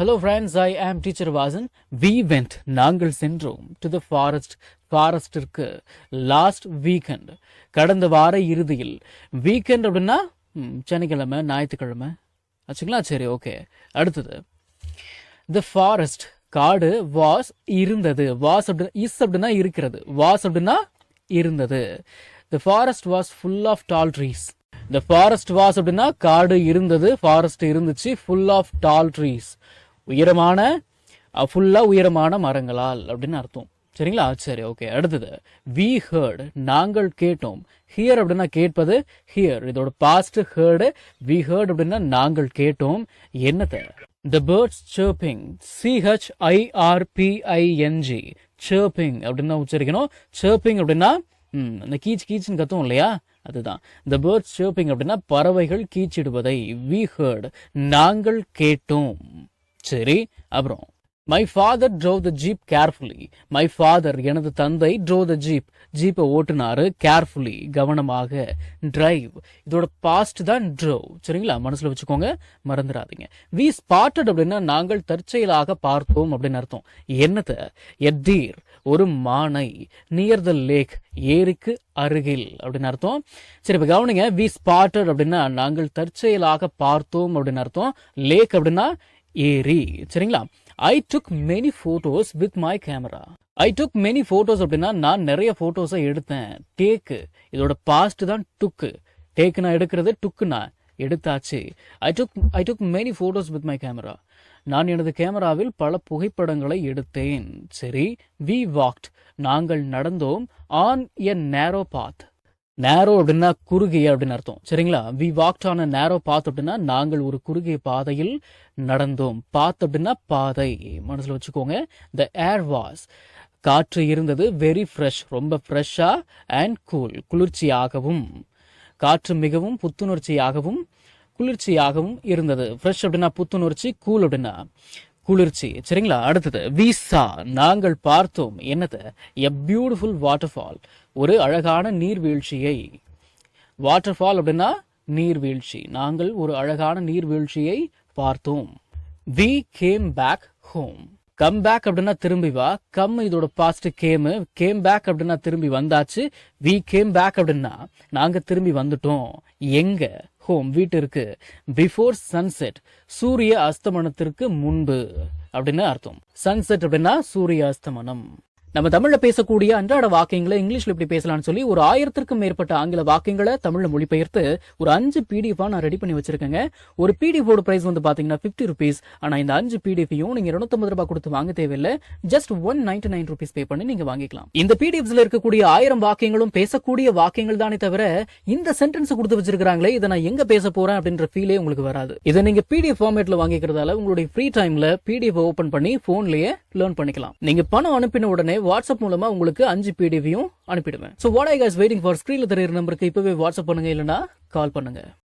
Hello friends, I am teacher Vasan. We went, நாங்கள் சென்றோம் to the ஃபாரஸ்டிற்கு last weekend, கடந்த வார இறுதியில். வீக்கெண்ட் அப்படின்னா சனிக்கிழமை, ஞாயிற்றுக்கிழமை ஆச்சுங்களா? சரி, ஓகே. அடுத்தது the ஃபாரஸ்ட், காடு, வாஸ் இருந்தது. வாஸ் அப்படின்னா இஸ் அப்படின்னா இருக்கிறது, வாஸ் அப்படின்னா இருந்தது. the forest was full of tall trees. the forest was அப்படின்னா காடு இருந்தது, ஃபாரஸ்ட் இருந்துச்சு, full of tall trees, உயரமான, ஃபுல்லா உயரமான மரங்களால் அப்படின்னு அர்த்தம். சரிங்களா? சரி, ஓகே. அடுத்தது we heard, நாங்கள் கேட்டோம். ஹியர் அப்படின்னா கேட்பது, ஹியர் இதோட பாஸ்ட், ஹேர்டு. we heard அப்படின்னா நாங்கள் கேட்டோம். என்னது? the birds chirping, chirping, chirping அப்படின்னா உச்சரிக்கணும். chirping அப்படின்னா இந்த கீச்சுன்னு கத்தும் இல்லையா, அதுதான். the birds chirping அப்படின்னா பறவைகள் கீச்சிடுவதை. we heard நாங்கள் கேட்டோம். சரி, அப்புறம் my father drove the jeep carefully. my father எனது தந்தை drove the jeep, ஜீப்பை ஓட்டுனாரு. carefully கவனமாக. drive இதோட பாஸ்ட் தான் drove. சரிங்களா? மனசுல வச்சுக்கோங்க, மறந்துடாதீங்க. we spotted அப்படின்னா நாங்கள் தற்செயலாக பார்த்தோம் அப்படின்னு அர்த்தம். என்னது? a deer ஒரு மானை. near the lake ஏரிக்கு அருகில் அப்படின்னு அர்த்தம். சரி, இப்ப கவனிங்க. we spotted அப்படின்னா நாங்கள் தற்செயலாக பார்த்தோம் அப்படின்னு அர்த்தம். லேக் அப்படின்னா ஏரி. சரிங்களா? I took many photos with my camera. I took many photos அப்படின்னா நான் நிறைய போட்டோஸை எடுத்தேன். டேக்கு இதோட பாஸ்ட் தான் டுக்கு. டேக்குனா எடுக்கிறது, டுக்குனா எடுத்தாச்சு. I took many photos with my camera. நான் எனது கேமராவில் பல புகைப்படங்களை எடுத்தேன். சரி, we walked நாங்கள் நடந்தோம். on a narrow path. நேரோ அப்படின்னா குறுகிய அப்படின்னு அர்த்தம். சரிங்களா? we walked on a narrow path அப்படின்னா நாங்கள் ஒரு குறுகிய பாதையில் நடந்தோம். path அப்படின்னா பாதை, மனசுல வச்சுக்கோங்க. the air was காற்று இருந்தது. very fresh ரொம்ப ஃப்ரெஷ்ஷா. and cool குளிர்ச்சியாகவும். காற்று மிகவும் புத்துணர்ச்சியாகவும் குளிர்ச்சியாகவும் இருந்தது. ஃப்ரெஷ் அப்படின்னா புத்துணர்ச்சி, கூல் அப்படின்னா குளிர்ச்சி. சரிங்களா? அடுத்தது we saw நாங்கள் பார்த்தோம். என்னது? a beautiful waterfall ஒரு அழகான நீர்வீழ்ச்சியை. வாட்டர்ஃபால் அப்படின்னா நீர்வீழ்ச்சி. நாங்கள் ஒரு அழகான நீர்வீழ்ச்சியை பார்த்தோம். we came back home. Come back அப்படின்னா திரும்பி வா. கம் இதோட பாஸ்ட் கேமு. கேம் பேக் அப்படின்னா திரும்பி வந்தாச்சு. we came back அப்படின்னா நாங்க திரும்பி வந்துட்டோம். எங்க? ஹோம் வீட்டிற்கு. பிஃபோர் சன்செட் சூரிய அஸ்தமனத்திற்கு முன்பு அப்படின்னு அர்த்தம். சன்செட் அப்படின்னா சூரிய அஸ்தமனம். நம்ம தமிழ்ல பேசக்கூடிய அன்றாட வாக்கியங்களை இங்கிலீஷ்ல இப்படி பேசலாம்னு சொல்லி ஒரு 1000க்கும் மேற்பட்ட ஆங்கில வாக்கியங்களை தமிழ்ல மொழிபெயர்த்து ஒரு 5 PDF நான் ரெடி பண்ணி வச்சிருக்கேங்க. ஒரு PDF ஓட பிரைஸ் வந்து பாத்தீங்கன்னா 50 rupees. ஆனா இந்த 5 PDFையும் நீங்க 250 ரூபாய் கொடுத்து வாங்க தேவையில்லை. ஜஸ்ட் 199 rupees பே பண்ணி நீங்க வாங்கிக்கலாம். இந்த PDFஸ்ல இருக்கக்கூடிய 1000 வாக்கியங்களும் பேசக்கூடிய வாக்கியங்கள் தானே தவிர இந்த சென்டென்ஸ் கொடுத்து வச்சிருக்காங்களே இதை நான் எங்க பேச போறேன் அப்படின்ற ஃபீலே உங்களுக்கு வராது. இதை நீங்க PDF ஃபார்மேட்ல வாங்கிக்கிறதால உங்களுடைய ஃப்ரீ டைம்ல PDF ஓபன் பண்ணி போன்லயே லேர்ன் பண்ணிக்கலாம். நீங்க பணம் அனுப்பின உடனே வாட்ஸ்அப் மூலமா உங்களுக்கு 5 PDFையும் அனுப்பிடுவேன். So what are you guys waiting for? ஸ்கிரீன்ல தெரியுற நம்பருக்கு இப்பவே வாட்ஸ்அப் பண்ணுங்க, இல்லனா கால் பண்ணுங்க.